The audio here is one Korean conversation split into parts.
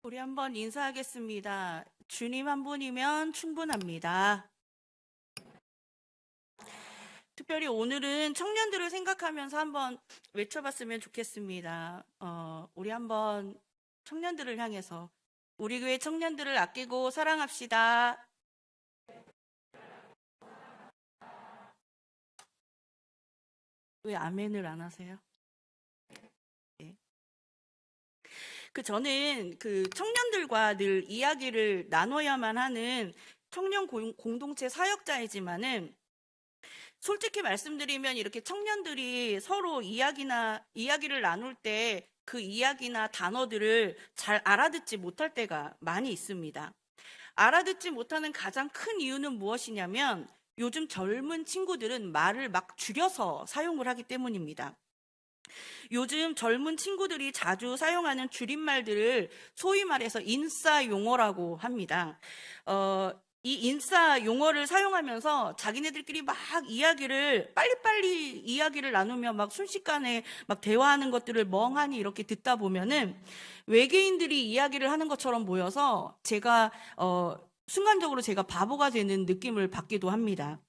우리 한번 인사하겠습니다. 주님 한 분이면 충분합니다. 특별히 오늘은 청년들을 생각하면서 한번 외쳐봤으면 좋겠습니다. 우리 한번 청년들을 향해서 우리 교회 청년들을 아끼고 사랑합시다. 왜 아멘을 안 하세요? 네. 저는 청년들과 늘 이야기를 나눠야만 하는 청년 공동체 사역자이지만은 솔직히 말씀드리면 이렇게 청년들이 서로 이야기를 나눌 때 그 이야기나 단어들을 잘 알아듣지 못할 때가 많이 있습니다. 알아듣지 못하는 가장 큰 이유는 무엇이냐면 요즘 젊은 친구들은 말을 막 줄여서 사용을 하기 때문입니다. 요즘 젊은 친구들이 자주 사용하는 줄임말들을 소위 말해서 인싸 용어라고 합니다. 이 인싸 용어를 사용하면서 자기네들끼리 막 빨리빨리 이야기를 나누며 막 순식간에 막 대화하는 것들을 멍하니 이렇게 듣다 보면은 외계인들이 이야기를 하는 것처럼 보여서 순간적으로 제가 바보가 되는 느낌을 받기도 합니다.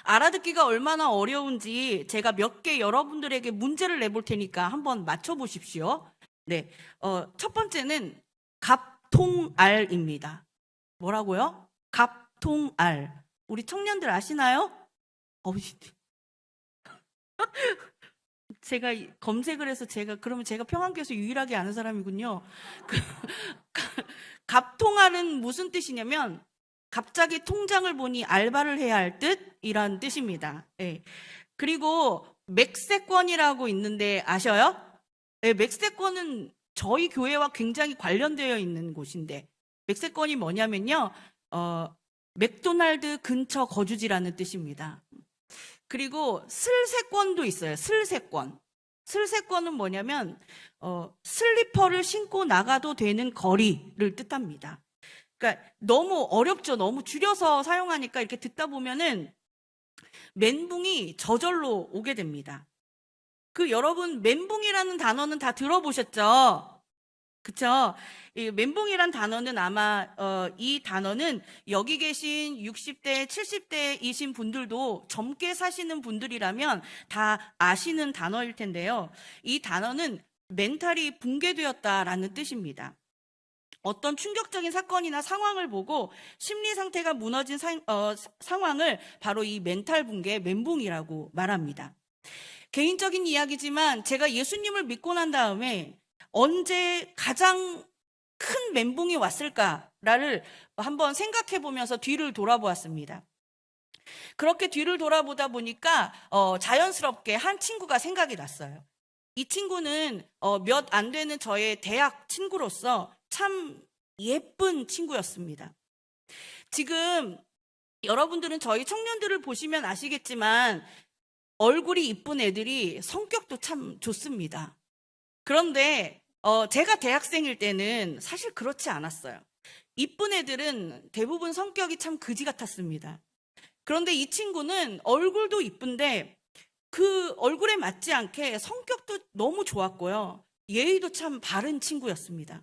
알아듣기가 얼마나 어려운지 제가 몇 개 여러분들에게 문제를 내볼 테니까 한번 맞춰보십시오. 네. 첫 번째는 갑통알입니다. 뭐라고요? 갑통알. 우리 청년들 아시나요? 제가 검색을 해서 그러면 제가 평안교에서 유일하게 아는 사람이군요. 갑통알은 무슨 뜻이냐면 갑자기 통장을 보니 알바를 해야 할 뜻이란 뜻입니다. 네. 그리고 맥세권이라고 있는데 아셔요? 네, 맥세권은 저희 교회와 굉장히 관련되어 있는 곳인데 맥세권이 뭐냐면요. 맥도날드 근처 거주지라는 뜻입니다. 그리고 슬세권도 있어요. 슬세권. 슬세권은 뭐냐면 슬리퍼를 신고 나가도 되는 거리를 뜻합니다. 그러니까 너무 어렵죠. 너무 줄여서 사용하니까 이렇게 듣다 보면은 멘붕이 저절로 오게 됩니다. 여러분 멘붕이라는 단어는 다 들어보셨죠? 그쵸? 이 멘붕이란 단어는 아마 이 단어는 여기 계신 60대, 70대이신 분들도 젊게 사시는 분들이라면 다 아시는 단어일 텐데요. 이 단어는 멘탈이 붕괴되었다라는 뜻입니다. 어떤 충격적인 사건이나 상황을 보고 심리 상태가 무너진 상황을 바로 이 멘탈 붕괴, 멘붕이라고 말합니다. 개인적인 이야기지만 제가 예수님을 믿고 난 다음에 언제 가장 큰 멘붕이 왔을까를 한번 생각해 보면서 뒤를 돌아보았습니다. 그렇게 뒤를 돌아보다 보니까 자연스럽게 한 친구가 생각이 났어요. 이 친구는 몇 안 되는 저의 대학 친구로서 참 예쁜 친구였습니다. 지금 여러분들은 저희 청년들을 보시면 아시겠지만 얼굴이 이쁜 애들이 성격도 참 좋습니다. 그런데 제가 대학생일 때는 사실 그렇지 않았어요. 이쁜 애들은 대부분 성격이 참 그지 같았습니다. 그런데 이 친구는 얼굴도 이쁜데 그 얼굴에 맞지 않게 성격도 너무 좋았고요. 예의도 참 바른 친구였습니다.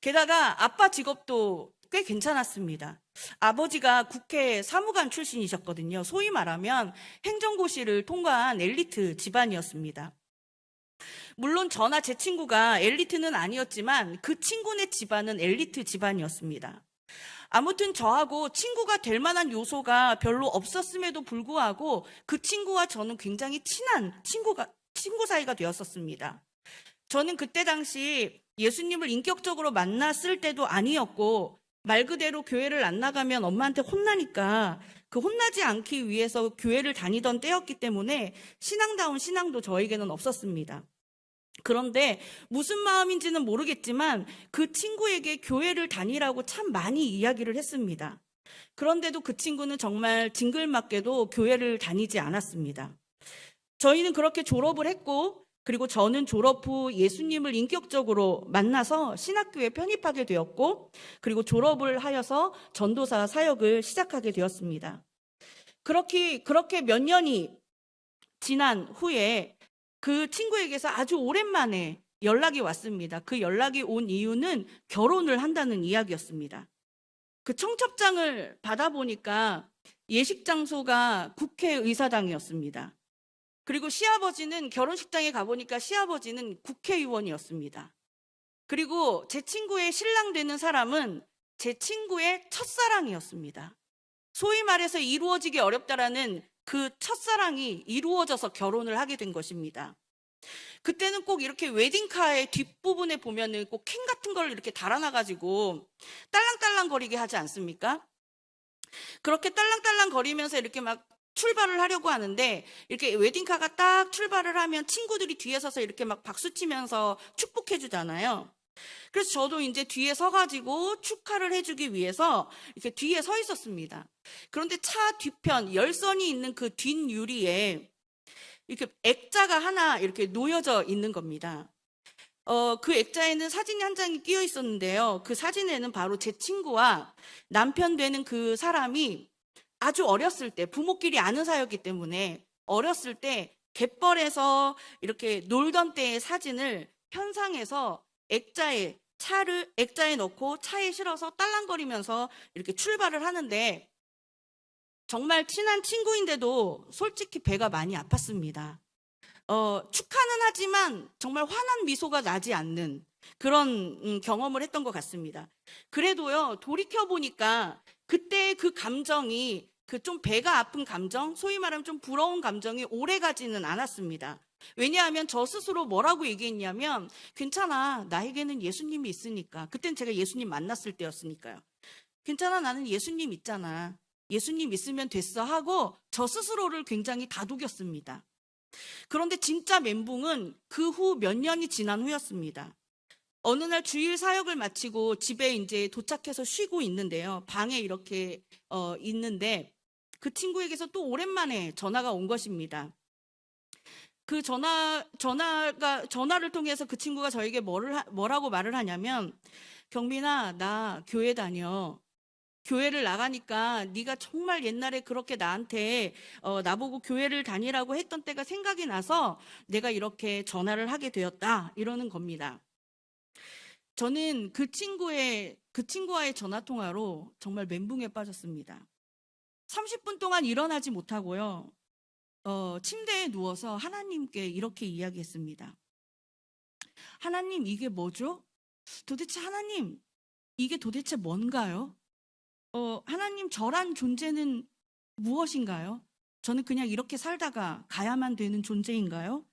게다가 아빠 직업도 꽤 괜찮았습니다. 아버지가 국회 사무관 출신이셨거든요. 소위 말하면 행정고시를 통과한 엘리트 집안이었습니다. 물론 저나 제 친구가 엘리트는 아니었지만 그 친구네 집안은 엘리트 집안이었습니다. 아무튼 저하고 친구가 될 만한 요소가 별로 없었음에도 불구하고 그 친구와 저는 굉장히 친한 친구 사이가 되었었습니다. 저는 그때 당시 예수님을 인격적으로 만났을 때도 아니었고 말 그대로 교회를 안 나가면 엄마한테 혼나니까 그 혼나지 않기 위해서 교회를 다니던 때였기 때문에 신앙다운 신앙도 저에게는 없었습니다. 그런데 무슨 마음인지는 모르겠지만 그 친구에게 교회를 다니라고 참 많이 이야기를 했습니다. 그런데도 그 친구는 정말 징글맞게도 교회를 다니지 않았습니다. 저희는 그렇게 졸업을 했고 그리고 저는 졸업 후 예수님을 인격적으로 만나서 신학교에 편입하게 되었고 그리고 졸업을 하여서 전도사 사역을 시작하게 되었습니다. 그렇게 몇 년이 지난 후에 그 친구에게서 아주 오랜만에 연락이 왔습니다. 그 연락이 온 이유는 결혼을 한다는 이야기였습니다. 그 청첩장을 받아보니까 예식 장소가 국회의사당이었습니다. 그리고 시아버지는 결혼식장에 가보니까 시아버지는 국회의원이었습니다. 그리고 제 친구의 신랑 되는 사람은 제 친구의 첫사랑이었습니다. 소위 말해서 이루어지기 어렵다라는 그 첫사랑이 이루어져서 결혼을 하게 된 것입니다. 그때는 꼭 이렇게 웨딩카의 뒷부분에 보면은 꼭 캔 같은 걸 이렇게 달아놔가지고 딸랑딸랑 거리게 하지 않습니까? 그렇게 딸랑딸랑 거리면서 이렇게 막 출발을 하려고 하는데, 이렇게 웨딩카가 딱 출발을 하면 친구들이 뒤에 서서 이렇게 막 박수 치면서 축복해 주잖아요. 그래서 저도 이제 뒤에 서가지고 축하를 해주기 위해서 이렇게 뒤에 서 있었습니다. 그런데 차 뒤편 열선이 있는 그 뒷유리에 이렇게 액자가 하나 이렇게 놓여져 있는 겁니다. 그 액자에는 사진이 한 장이 끼어 있었는데요. 그 사진에는 바로 제 친구와 남편 되는 그 사람이 아주 어렸을 때, 부모끼리 아는 사이였기 때문에 어렸을 때 갯벌에서 이렇게 놀던 때의 사진을 현상해서 액자에 넣고 차에 실어서 딸랑거리면서 이렇게 출발을 하는데, 정말 친한 친구인데도 솔직히 배가 많이 아팠습니다. 축하는 하지만 정말 환한 미소가 나지 않는 그런 경험을 했던 것 같습니다. 그래도요, 돌이켜보니까 그때 그 감정이, 그 좀 배가 아픈 감정, 소위 말하면 좀 부러운 감정이 오래 가지는 않았습니다. 왜냐하면 저 스스로 뭐라고 얘기했냐면, 괜찮아, 나에게는 예수님이 있으니까. 그땐 제가 예수님 만났을 때였으니까요. 괜찮아, 나는 예수님 있잖아. 예수님 있으면 됐어 하고 저 스스로를 굉장히 다독였습니다. 그런데 진짜 멘붕은 그 후 몇 년이 지난 후였습니다. 어느 날 주일 사역을 마치고 집에 이제 도착해서 쉬고 있는데요. 방에 이렇게 있는데 그 친구에게서 또 오랜만에 전화가 온 것입니다. 그 전화를 통해서 그 친구가 저에게 뭐라고 말을 하냐면, 경민아, 나 교회 다녀. 교회를 나가니까 네가 정말 옛날에 그렇게 나한테 나보고 교회를 다니라고 했던 때가 생각이 나서 내가 이렇게 전화를 하게 되었다, 이러는 겁니다. 저는 그 친구와의 전화 통화로 정말 멘붕에 빠졌습니다. 30분 동안 일어나지 못하고요. 침대에 누워서 하나님께 이렇게 이야기했습니다. 하나님, 이게 뭐죠? 도대체 하나님, 이게 도대체 뭔가요? 하나님, 저란 존재는 무엇인가요? 저는 그냥 이렇게 살다가 가야만 되는 존재인가요?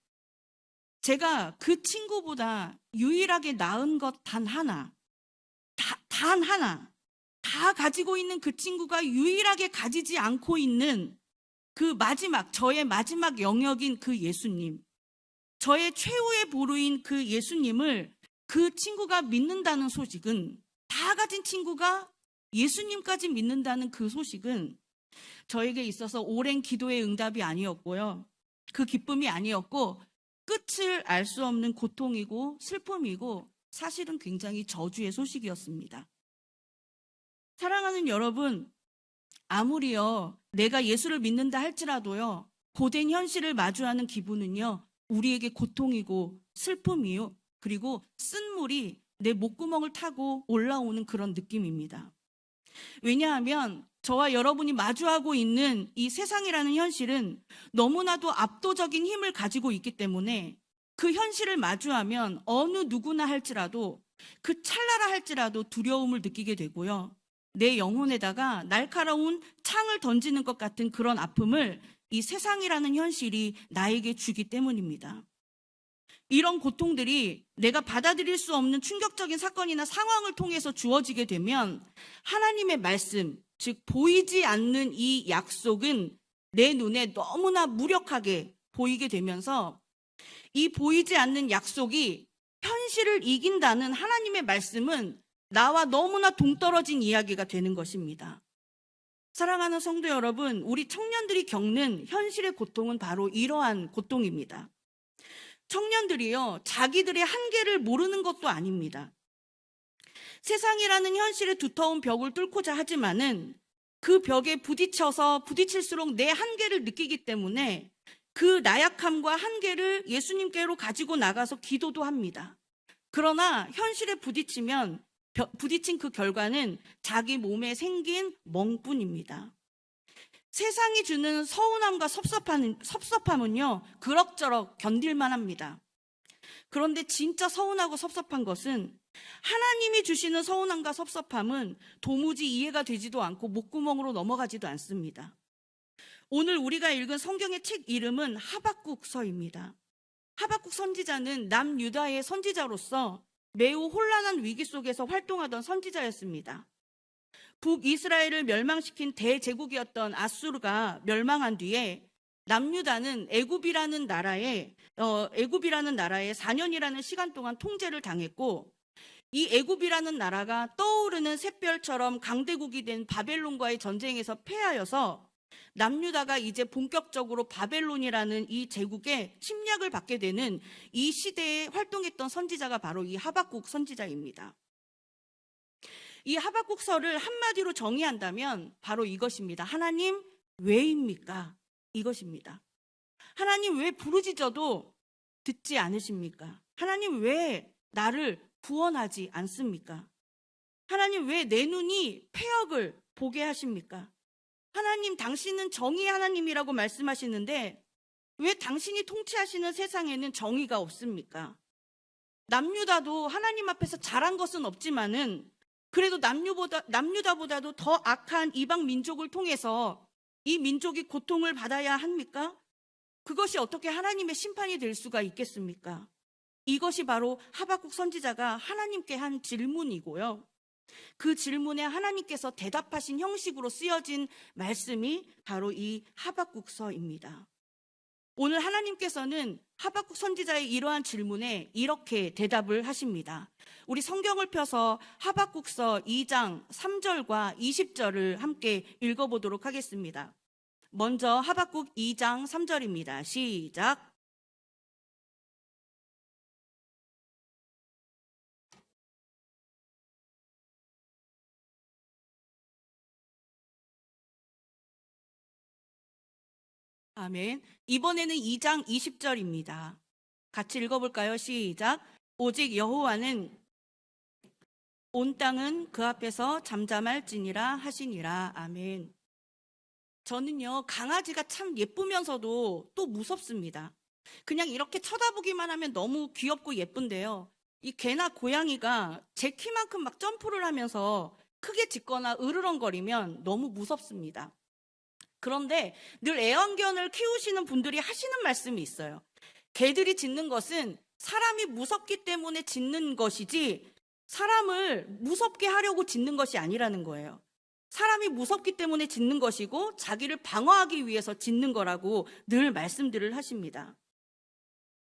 제가 그 친구보다 유일하게 나은 것 단 하나, 다 가지고 있는 그 친구가 유일하게 가지지 않고 있는 그 저의 마지막 영역인 그 예수님, 저의 최후의 보루인 그 예수님을 그 친구가 믿는다는 소식은, 다 가진 친구가 예수님까지 믿는다는 그 소식은 저에게 있어서 오랜 기도의 응답이 아니었고요. 그 기쁨이 아니었고, 끝을 알 수 없는 고통이고 슬픔이고, 사실은 굉장히 저주의 소식이었습니다. 사랑하는 여러분, 아무리요 내가 예수를 믿는다 할지라도요, 고된 현실을 마주하는 기분은요 우리에게 고통이고 슬픔이요, 그리고 쓴물이 내 목구멍을 타고 올라오는 그런 느낌입니다. 왜냐하면 저와 여러분이 마주하고 있는 이 세상이라는 현실은 너무나도 압도적인 힘을 가지고 있기 때문에, 그 현실을 마주하면 어느 누구나 할지라도, 그 찰나라 할지라도 두려움을 느끼게 되고요, 내 영혼에다가 날카로운 창을 던지는 것 같은 그런 아픔을 이 세상이라는 현실이 나에게 주기 때문입니다. 이런 고통들이 내가 받아들일 수 없는 충격적인 사건이나 상황을 통해서 주어지게 되면, 하나님의 말씀, 즉 보이지 않는 이 약속은 내 눈에 너무나 무력하게 보이게 되면서, 이 보이지 않는 약속이 현실을 이긴다는 하나님의 말씀은 나와 너무나 동떨어진 이야기가 되는 것입니다. 사랑하는 성도 여러분, 우리 청년들이 겪는 현실의 고통은 바로 이러한 고통입니다. 청년들이요, 자기들의 한계를 모르는 것도 아닙니다. 세상이라는 현실의 두터운 벽을 뚫고자 하지만은 그 벽에 부딪힐수록 내 한계를 느끼기 때문에 그 나약함과 한계를 예수님께로 가지고 나가서 기도도 합니다. 그러나 현실에 부딪힌 그 결과는 자기 몸에 생긴 멍뿐입니다. 세상이 주는 서운함과 섭섭함은요, 그럭저럭 견딜만 합니다. 그런데 진짜 서운하고 섭섭한 것은 하나님이 주시는 서운함과 섭섭함은 도무지 이해가 되지도 않고 목구멍으로 넘어가지도 않습니다. 오늘 우리가 읽은 성경의 책 이름은 하박국서입니다. 하박국 선지자는 남유다의 선지자로서 매우 혼란한 위기 속에서 활동하던 선지자였습니다. 북이스라엘을 멸망시킨 대제국이었던 아수르가 멸망한 뒤에 남유다는 애굽이라는 나라에 4년이라는 시간 동안 통제를 당했고, 이 애굽이라는 나라가 떠오르는 샛별처럼 강대국이 된 바벨론과의 전쟁에서 패하여서 남유다가 이제 본격적으로 바벨론이라는 이 제국의 침략을 받게 되는 이 시대에 활동했던 선지자가 바로 이 하박국 선지자입니다. 이 하박국서를 한마디로 정의한다면 바로 이것입니다. 하나님 왜입니까? 이것입니다. 하나님 왜 부르짖어도 듣지 않으십니까? 하나님 왜 나를 구원하지 않습니까? 하나님 왜 내 눈이 패역을 보게 하십니까? 하나님, 당신은 정의의 하나님이라고 말씀하시는데 왜 당신이 통치하시는 세상에는 정의가 없습니까? 남유다도 하나님 앞에서 잘한 것은 없지만은 그래도 남유다보다도 더 악한 이방 민족을 통해서 이 민족이 고통을 받아야 합니까? 그것이 어떻게 하나님의 심판이 될 수가 있겠습니까? 이것이 바로 하박국 선지자가 하나님께 한 질문이고요. 그 질문에 하나님께서 대답하신 형식으로 쓰여진 말씀이 바로 이 하박국서입니다. 오늘 하나님께서는 하박국 선지자의 이러한 질문에 이렇게 대답을 하십니다. 우리 성경을 펴서 하박국서 2장 3절과 20절을 함께 읽어보도록 하겠습니다. 먼저 하박국 2장 3절입니다. 시작. 아멘. 이번에는 2장 20절입니다. 같이 읽어볼까요? 시작. 오직 여호와는 온 땅은 그 앞에서 잠잠할지니라 하시니라. 아멘. 저는요, 강아지가 참 예쁘면서도 또 무섭습니다. 그냥 이렇게 쳐다보기만 하면 너무 귀엽고 예쁜데요, 이 개나 고양이가 제 키만큼 막 점프를 하면서 크게 짖거나 으르렁거리면 너무 무섭습니다. 그런데 늘 애완견을 키우시는 분들이 하시는 말씀이 있어요. 개들이 짖는 것은 사람이 무섭기 때문에 짖는 것이지 사람을 무섭게 하려고 짖는 것이 아니라는 거예요. 사람이 무섭기 때문에 짖는 것이고 자기를 방어하기 위해서 짖는 거라고 늘 말씀들을 하십니다.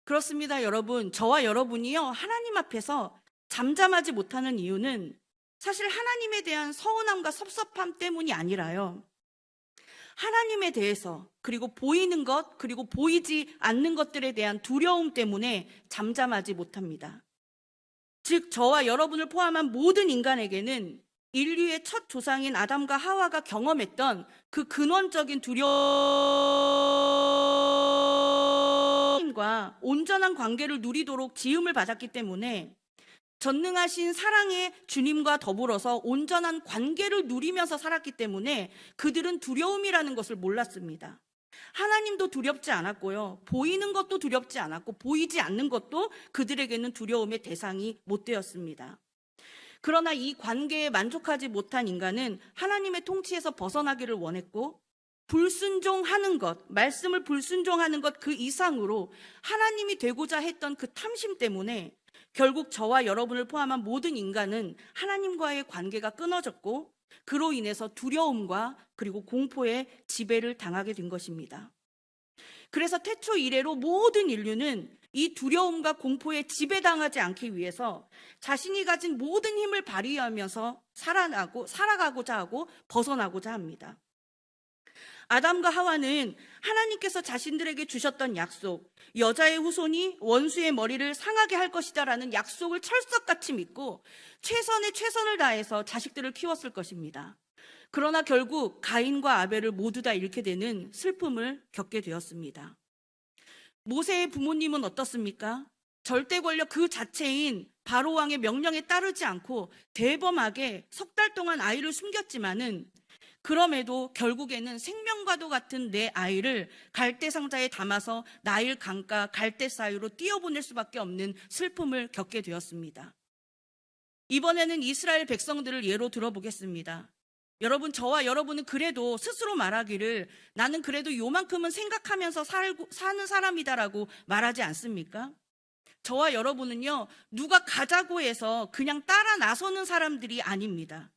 그렇습니다, 여러분. 저와 여러분이요, 하나님 앞에서 잠잠하지 못하는 이유는 사실 하나님에 대한 서운함과 섭섭함 때문이 아니라요, 하나님에 대해서, 그리고 보이는 것, 그리고 보이지 않는 것들에 대한 두려움 때문에 잠잠하지 못합니다. 즉, 저와 여러분을 포함한 모든 인간에게는 인류의 첫 조상인 아담과 하와가 경험했던 그 근원적인 두려움과 온전한 관계를 누리도록 지음을 받았기 때문에 전능하신 사랑의 주님과 더불어서 온전한 관계를 누리면서 살았기 때문에 그들은 두려움이라는 것을 몰랐습니다. 하나님도 두렵지 않았고요, 보이는 것도 두렵지 않았고 보이지 않는 것도 그들에게는 두려움의 대상이 못 되었습니다. 그러나 이 관계에 만족하지 못한 인간은 하나님의 통치에서 벗어나기를 원했고, 불순종하는 것, 말씀을 불순종하는 것 그 이상으로 하나님이 되고자 했던 그 탐심 때문에 결국 저와 여러분을 포함한 모든 인간은 하나님과의 관계가 끊어졌고, 그로 인해서 두려움과 그리고 공포의 지배를 당하게 된 것입니다. 그래서 태초 이래로 모든 인류는 이 두려움과 공포에 지배당하지 않기 위해서 자신이 가진 모든 힘을 발휘하면서 살아가고자 하고 벗어나고자 합니다. 아담과 하와는 하나님께서 자신들에게 주셨던 약속, 여자의 후손이 원수의 머리를 상하게 할 것이다라는 약속을 철석같이 믿고 최선의 최선을 다해서 자식들을 키웠을 것입니다. 그러나 결국 가인과 아벨을 모두 다 잃게 되는 슬픔을 겪게 되었습니다. 모세의 부모님은 어떻습니까? 절대 권력 그 자체인 바로 왕의 명령에 따르지 않고 대범하게 석 달 동안 아이를 숨겼지만은 그럼에도 결국에는 생명과도 같은 내 아이를 갈대 상자에 담아서 나일 강가 갈대 사이로 띄어보낼 수밖에 없는 슬픔을 겪게 되었습니다. 이번에는 이스라엘 백성들을 예로 들어보겠습니다. 여러분, 저와 여러분은 그래도 스스로 말하기를 나는 그래도 요만큼은 생각하면서 사는 사람이다라고 말하지 않습니까? 저와 여러분은요, 누가 가자고 해서 그냥 따라 나서는 사람들이 아닙니다.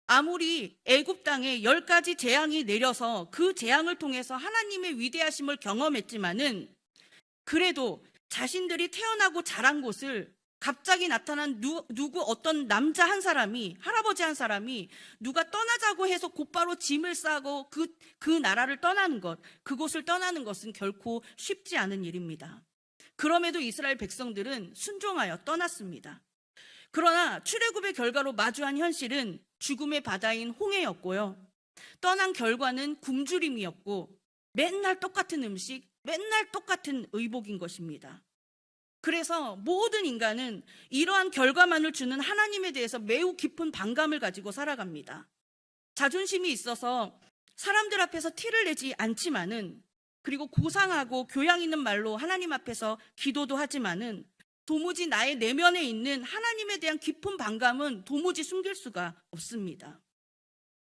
아무리 애굽 땅에 10가지 재앙이 내려서 그 재앙을 통해서 하나님의 위대하심을 경험했지만은 그래도 자신들이 태어나고 자란 곳을 갑자기 나타난 누구 어떤 남자 한 사람이, 할아버지 한 사람이 누가 떠나자고 해서 곧바로 짐을 싸고 그 나라를 떠나는 것, 그곳을 떠나는 것은 결코 쉽지 않은 일입니다. 그럼에도 이스라엘 백성들은 순종하여 떠났습니다. 그러나 출애굽의 결과로 마주한 현실은 죽음의 바다인 홍해였고요. 떠난 결과는 굶주림이었고 맨날 똑같은 음식, 맨날 똑같은 의복인 것입니다. 그래서 모든 인간은 이러한 결과만을 주는 하나님에 대해서 매우 깊은 반감을 가지고 살아갑니다. 자존심이 있어서 사람들 앞에서 티를 내지 않지만은, 그리고 고상하고 교양 있는 말로 하나님 앞에서 기도도 하지만은 도무지 나의 내면에 있는 하나님에 대한 깊은 반감은 도무지 숨길 수가 없습니다.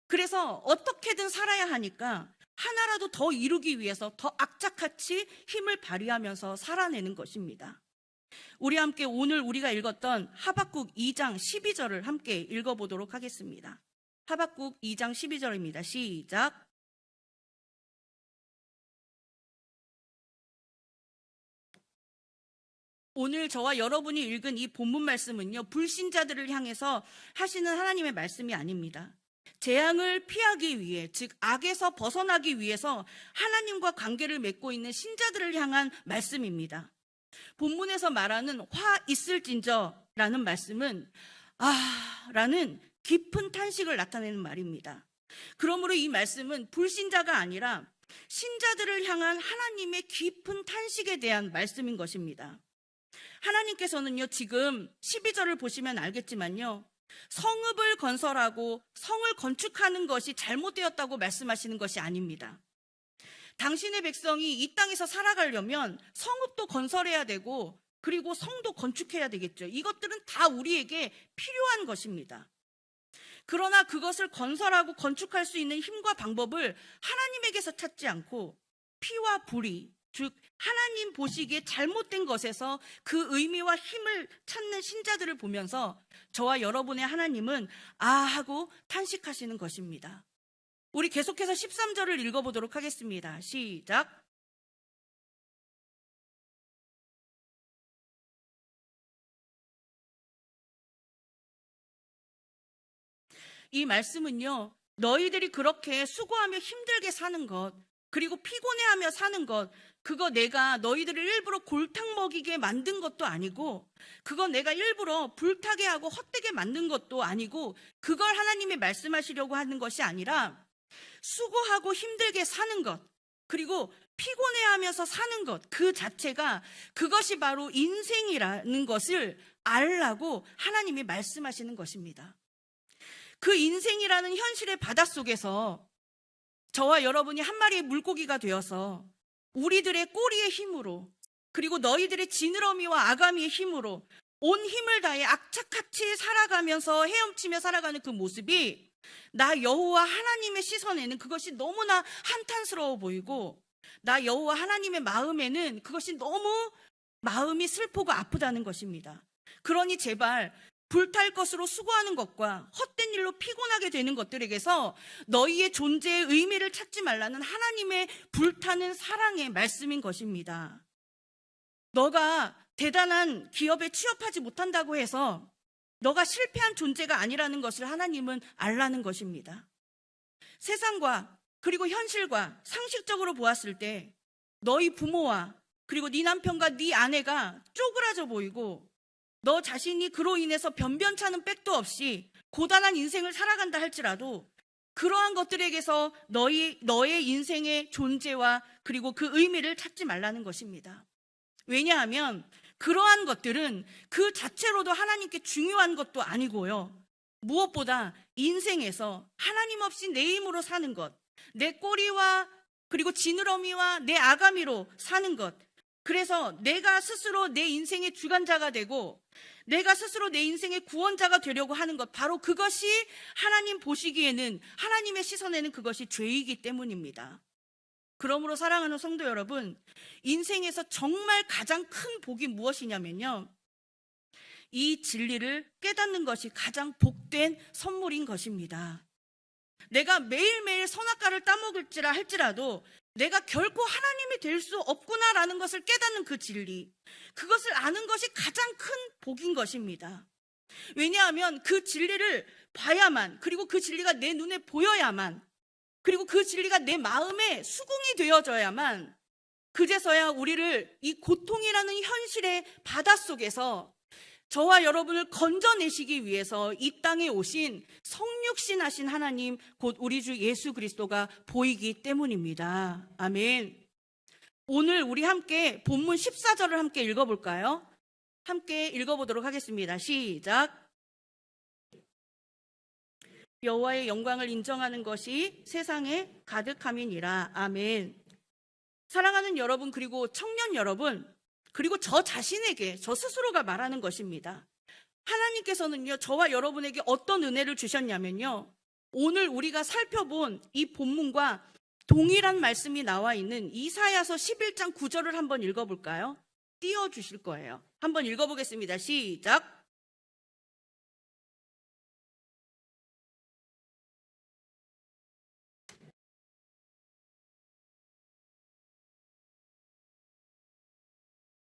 그래서 어떻게든 살아야 하니까 하나라도 더 이루기 위해서 더 악착같이 힘을 발휘하면서 살아내는 것입니다. 우리 함께 오늘 우리가 읽었던 하박국 2장 12절을 함께 읽어보도록 하겠습니다. 하박국 2장 12절입니다. 시작. 오늘 저와 여러분이 읽은 이 본문 말씀은요, 불신자들을 향해서 하시는 하나님의 말씀이 아닙니다. 재앙을 피하기 위해, 즉 악에서 벗어나기 위해서 하나님과 관계를 맺고 있는 신자들을 향한 말씀입니다. 본문에서 말하는 화 있을진저라는 말씀은 라는 깊은 탄식을 나타내는 말입니다. 그러므로 이 말씀은 불신자가 아니라 신자들을 향한 하나님의 깊은 탄식에 대한 말씀인 것입니다. 하나님께서는요, 지금 12절을 보시면 알겠지만요, 성읍을 건설하고 성을 건축하는 것이 잘못되었다고 말씀하시는 것이 아닙니다. 당신의 백성이 이 땅에서 살아가려면 성읍도 건설해야 되고 그리고 성도 건축해야 되겠죠. 이것들은 다 우리에게 필요한 것입니다. 그러나 그것을 건설하고 건축할 수 있는 힘과 방법을 하나님에게서 찾지 않고 피와 불이, 즉 하나님 보시기에 잘못된 것에서 그 의미와 힘을 찾는 신자들을 보면서 저와 여러분의 하나님은 하고 탄식하시는 것입니다. 우리 계속해서 13절을 읽어보도록 하겠습니다. 시작. 이 말씀은요, 너희들이 그렇게 수고하며 힘들게 사는 것, 그리고 피곤해하며 사는 것, 그거 내가 너희들을 일부러 골탕 먹이게 만든 것도 아니고, 그거 내가 일부러 불타게 하고 헛되게 만든 것도 아니고, 그걸 하나님이 말씀하시려고 하는 것이 아니라 수고하고 힘들게 사는 것, 그리고 피곤해하면서 사는 것, 그 자체가 그것이 바로 인생이라는 것을 알라고 하나님이 말씀하시는 것입니다. 그 인생이라는 현실의 바닷속에서 저와 여러분이 한 마리의 물고기가 되어서 우리들의 꼬리의 힘으로, 그리고 너희들의 지느러미와 아가미의 힘으로 온 힘을 다해 악착같이 살아가면서 헤엄치며 살아가는 그 모습이 나 여호와 하나님의 시선에는 그것이 너무나 한탄스러워 보이고, 나 여호와 하나님의 마음에는 그것이 너무 마음이 슬프고 아프다는 것입니다. 그러니 제발 불탈 것으로 수고하는 것과 헛된 일로 피곤하게 되는 것들에게서 너희의 존재의 의미를 찾지 말라는 하나님의 불타는 사랑의 말씀인 것입니다. 너가 대단한 기업에 취업하지 못한다고 해서 너가 실패한 존재가 아니라는 것을 하나님은 알라는 것입니다. 세상과 그리고 현실과 상식적으로 보았을 때 너희 부모와 그리고 네 남편과 네 아내가 쪼그라져 보이고 너 자신이 그로 인해서 변변찮은 백도 없이 고단한 인생을 살아간다 할지라도 그러한 것들에게서 너의 인생의 존재와 그리고 그 의미를 찾지 말라는 것입니다. 왜냐하면 그러한 것들은 그 자체로도 하나님께 중요한 것도 아니고요. 무엇보다 인생에서 하나님 없이 내 힘으로 사는 것, 내 꼬리와 그리고 지느러미와 내 아가미로 사는 것, 그래서 내가 스스로 내 인생의 주관자가 되고 내가 스스로 내 인생의 구원자가 되려고 하는 것, 바로 그것이 하나님 보시기에는, 하나님의 시선에는 그것이 죄이기 때문입니다. 그러므로 사랑하는 성도 여러분, 인생에서 정말 가장 큰 복이 무엇이냐면요, 이 진리를 깨닫는 것이 가장 복된 선물인 것입니다. 내가 매일매일 선악과를 따먹을지라 할지라도 내가 결코 하나님이 될 수 없구나라는 것을 깨닫는 그 진리, 그것을 아는 것이 가장 큰 복인 것입니다. 왜냐하면 그 진리를 봐야만, 그리고 그 진리가 내 눈에 보여야만, 그리고 그 진리가 내 마음에 수긍이 되어져야만, 그제서야 우리를 이 고통이라는 현실의 바닷속에서 저와 여러분을 건져내시기 위해서 이 땅에 오신 성육신하신 하나님, 곧 우리 주 예수 그리스도가 보이기 때문입니다. 아멘. 오늘 우리 함께 본문 14절을 함께 읽어볼까요? 함께 읽어보도록 하겠습니다. 시작. 여호와의 영광을 인정하는 것이 세상에 가득함이니라. 아멘. 사랑하는 여러분, 그리고 청년 여러분, 그리고 저 자신에게, 저 스스로가 말하는 것입니다. 하나님께서는요, 저와 여러분에게 어떤 은혜를 주셨냐면요, 오늘 우리가 살펴본 이 본문과 동일한 말씀이 나와 있는 이사야서 11장 9절을 한번 읽어볼까요? 띄워주실 거예요. 한번 읽어보겠습니다. 시작.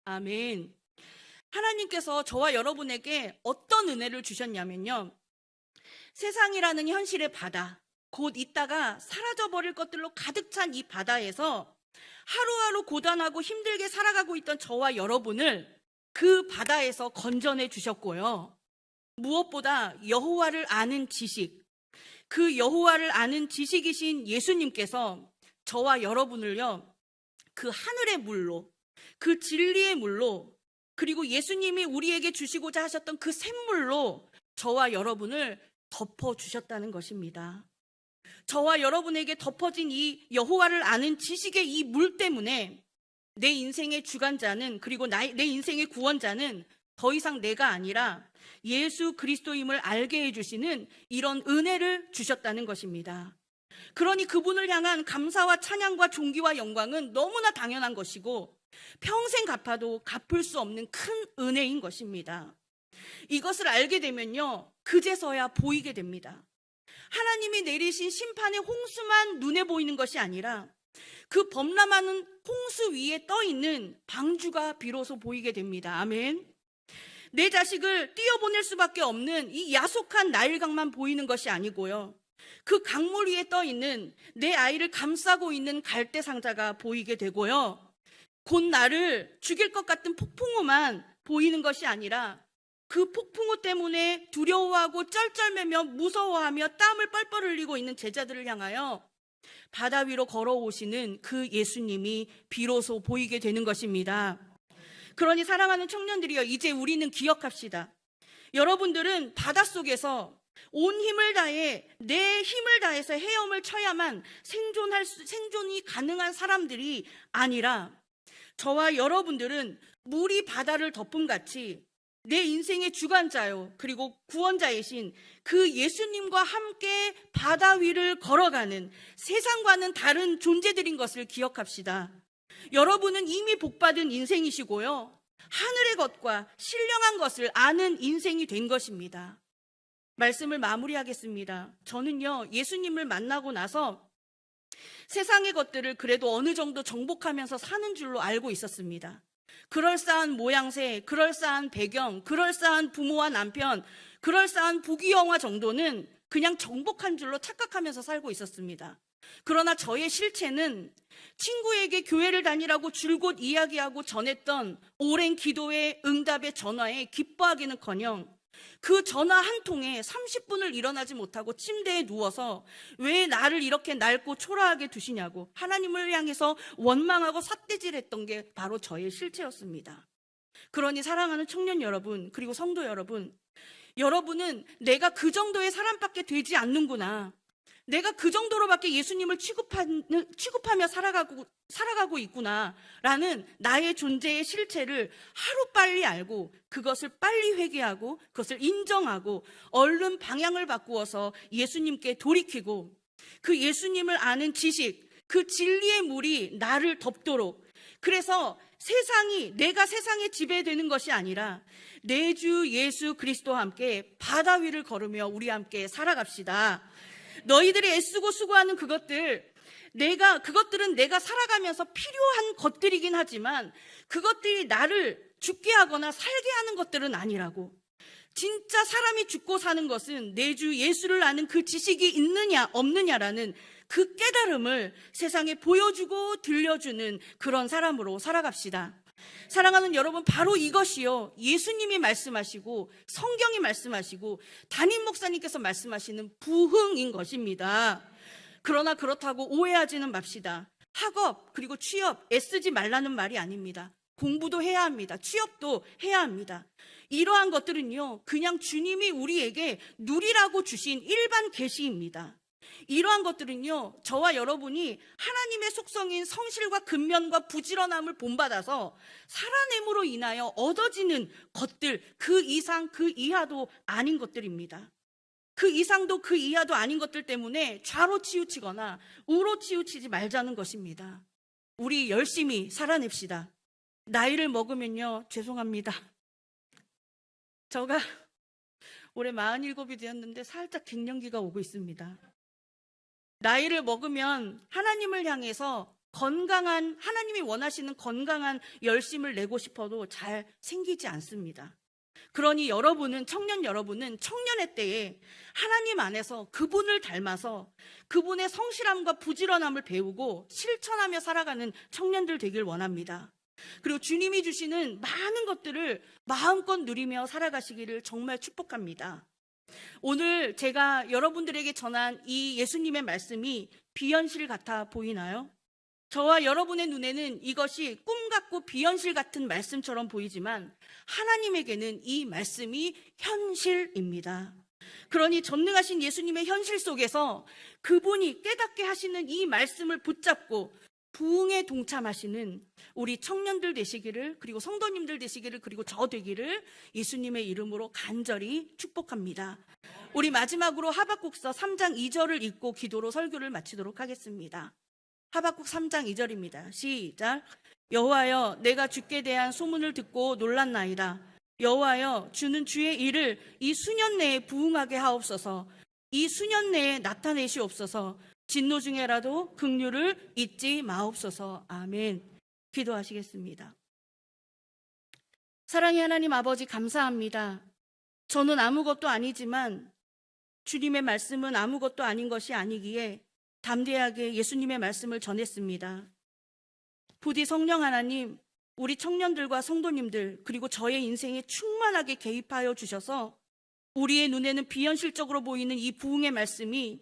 아멘. 하나님께서 저와 여러분에게 어떤 은혜를 주셨냐면요, 세상이라는 현실의 바다, 곧 있다가 사라져버릴 것들로 가득 찬 이 바다에서 하루하루 고단하고 힘들게 살아가고 있던 저와 여러분을 그 바다에서 건져내 주셨고요, 무엇보다 여호와를 아는 지식, 그 여호와를 아는 지식이신 예수님께서 저와 여러분을요, 그 하늘의 물로, 그 진리의 물로, 그리고 예수님이 우리에게 주시고자 하셨던 그 샘물로 저와 여러분을 덮어주셨다는 것입니다. 저와 여러분에게 덮어진 이 여호와를 아는 지식의 이 물 때문에 내 인생의 주관자는, 그리고 내 인생의 구원자는 더 이상 내가 아니라 예수 그리스도임을 알게 해주시는 이런 은혜를 주셨다는 것입니다. 그러니 그분을 향한 감사와 찬양과 존귀와 영광은 너무나 당연한 것이고 평생 갚아도 갚을 수 없는 큰 은혜인 것입니다. 이것을 알게 되면요, 그제서야 보이게 됩니다. 하나님이 내리신 심판의 홍수만 눈에 보이는 것이 아니라 그 범람하는 홍수 위에 떠있는 방주가 비로소 보이게 됩니다. 아멘. 내 자식을 띄어보낼 수밖에 없는 이 야속한 나일강만 보이는 것이 아니고요, 그 강물 위에 떠있는 내 아이를 감싸고 있는 갈대 상자가 보이게 되고요, 곧 나를 죽일 것 같은 폭풍우만 보이는 것이 아니라 그 폭풍우 때문에 두려워하고 쩔쩔매며 무서워하며 땀을 뻘뻘 흘리고 있는 제자들을 향하여 바다 위로 걸어오시는 그 예수님이 비로소 보이게 되는 것입니다. 그러니 사랑하는 청년들이여, 이제 우리는 기억합시다. 여러분들은 바닷속에서 온 힘을 다해, 내 힘을 다해서 헤엄을 쳐야만 생존이 가능한 사람들이 아니라, 저와 여러분들은 물이 바다를 덮음같이 내 인생의 주관자요, 그리고 구원자이신 그 예수님과 함께 바다 위를 걸어가는 세상과는 다른 존재들인 것을 기억합시다. 여러분은 이미 복받은 인생이시고요, 하늘의 것과 신령한 것을 아는 인생이 된 것입니다. 말씀을 마무리하겠습니다. 저는요, 예수님을 만나고 나서 세상의 것들을 그래도 어느 정도 정복하면서 사는 줄로 알고 있었습니다. 그럴싸한 모양새, 그럴싸한 배경, 그럴싸한 부모와 남편, 그럴싸한 부귀영화 정도는 그냥 정복한 줄로 착각하면서 살고 있었습니다. 그러나 저의 실체는 친구에게 교회를 다니라고 줄곧 이야기하고 전했던 오랜 기도의 응답의 전화에 기뻐하기는커녕 그 전화 한 통에 30분을 일어나지 못하고 침대에 누워서 왜 나를 이렇게 낡고 초라하게 두시냐고 하나님을 향해서 원망하고 삿대질했던 게 바로 저의 실체였습니다. 그러니 사랑하는 청년 여러분, 그리고 성도 여러분, 여러분은 내가 그 정도의 사람밖에 되지 않는구나, 내가 그 정도로밖에 예수님을 취급하며 살아가고 있구나라는 나의 존재의 실체를 하루빨리 알고 그것을 빨리 회개하고 그것을 인정하고 얼른 방향을 바꾸어서 예수님께 돌이키고 그 예수님을 아는 지식, 그 진리의 물이 나를 덮도록, 그래서 내가 세상에 지배되는 것이 아니라 내 주 예수 그리스도와 함께 바다 위를 걸으며 우리 함께 살아갑시다. 너희들이 애쓰고 수고하는 그것들은 내가 살아가면서 필요한 것들이긴 하지만 그것들이 나를 죽게 하거나 살게 하는 것들은 아니라고. 진짜 사람이 죽고 사는 것은 내 주 예수를 아는 그 지식이 있느냐 없느냐라는 그 깨달음을 세상에 보여주고 들려주는 그런 사람으로 살아갑시다. 사랑하는 여러분, 바로 이것이요, 예수님이 말씀하시고 성경이 말씀하시고 담임 목사님께서 말씀하시는 부흥인 것입니다. 그러나 그렇다고 오해하지는 맙시다. 학업 그리고 취업 애쓰지 말라는 말이 아닙니다. 공부도 해야 합니다. 취업도 해야 합니다. 이러한 것들은요, 그냥 주님이 우리에게 누리라고 주신 일반 계시입니다. 이러한 것들은요, 저와 여러분이 하나님의 속성인 성실과 근면과 부지런함을 본받아서 살아냄으로 인하여 얻어지는 것들, 그 이상 그 이하도 아닌 것들입니다. 그 이상도 그 이하도 아닌 것들 때문에 좌로 치우치거나 우로 치우치지 말자는 것입니다. 우리 열심히 살아냅시다. 나이를 먹으면요, 죄송합니다, 제가 올해 47이 되었는데 살짝 갱년기가 오고 있습니다. 나이를 먹으면 하나님을 향해서 하나님이 원하시는 건강한 열심을 내고 싶어도 잘 생기지 않습니다. 그러니 청년 여러분은 청년의 때에 하나님 안에서 그분을 닮아서 그분의 성실함과 부지런함을 배우고 실천하며 살아가는 청년들 되길 원합니다. 그리고 주님이 주시는 많은 것들을 마음껏 누리며 살아가시기를 정말 축복합니다. 오늘 제가 여러분들에게 전한 이 예수님의 말씀이 비현실 같아 보이나요? 저와 여러분의 눈에는 이것이 꿈 같고 비현실 같은 말씀처럼 보이지만 하나님에게는 이 말씀이 현실입니다. 그러니 전능하신 예수님의 현실 속에서 그분이 깨닫게 하시는 이 말씀을 붙잡고 부흥에 동참하시는 우리 청년들 되시기를, 그리고 성도님들 되시기를, 그리고 저 되기를 예수님의 이름으로 간절히 축복합니다. 우리 마지막으로 하박국서 3장 2절을 읽고 기도로 설교를 마치도록 하겠습니다. 하박국 3장 2절입니다. 시작. 여호와여, 내가 주께 대한 소문을 듣고 놀랐나이다. 여호와여, 주는 주의 일을 이 수년 내에 부흥하게 하옵소서. 이 수년 내에 나타내시옵소서. 진노 중에라도 긍휼을 잊지 마옵소서. 아멘. 기도하시겠습니다. 사랑의 하나님 아버지, 감사합니다. 저는 아무것도 아니지만 주님의 말씀은 아무것도 아닌 것이 아니기에 담대하게 예수님의 말씀을 전했습니다. 부디 성령 하나님, 우리 청년들과 성도님들, 그리고 저의 인생에 충만하게 개입하여 주셔서 우리의 눈에는 비현실적으로 보이는 이 부흥의 말씀이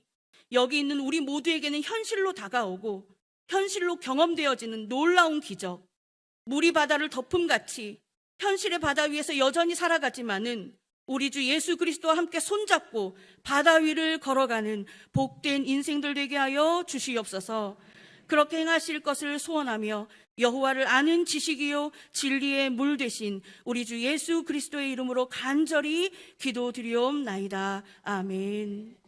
여기 있는 우리 모두에게는 현실로 다가오고 현실로 경험되어지는 놀라운 기적, 물이 바다를 덮음같이 현실의 바다 위에서 여전히 살아가지만은 우리 주 예수 그리스도와 함께 손잡고 바다 위를 걸어가는 복된 인생들 되게 하여 주시옵소서. 그렇게 행하실 것을 소원하며 여호와를 아는 지식이요 진리의 물 되신 우리 주 예수 그리스도의 이름으로 간절히 기도드리옵나이다. 아멘.